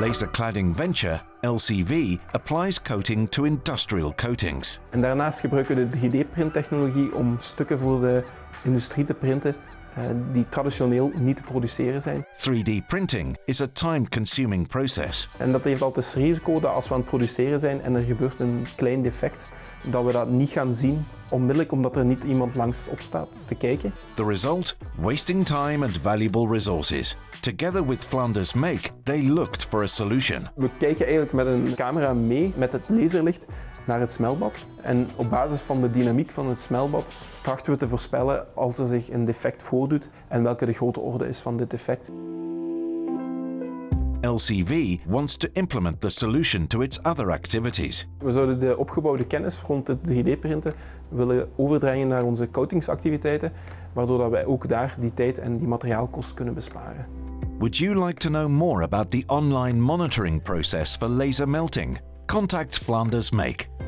Laser cladding venture LCV applies coating to industrial coatings. En daarnaast gebruiken we de 3D-printtechnologie om stukken voor de industrie te printen die traditioneel niet te produceren zijn. 3D printing is a time-consuming process. En dat heeft altijd het risico dat als we aan het produceren zijn en er gebeurt een klein defect, dat we dat niet gaan zien onmiddellijk omdat er niet iemand langs op staat te kijken. The result? Wasting time and valuable resources. Together with Flanders Make, they looked for a solution. We kijken eigenlijk met een camera mee met het laserlicht naar het smeltbad. En op basis van de dynamiek van het smeltbad trachten we te voorspellen als er zich een defect voordoet en welke de grote orde is van dit defect. LCV wants to implement the solution to its other activities. We zouden de opgebouwde kennis rond het 3D-printen willen overdragen naar onze coatingsactiviteiten, waardoor dat wij ook daar die tijd en die materiaalkost kunnen besparen. Would you like to know more about the online monitoring process for laser melting? Contact Flanders Make.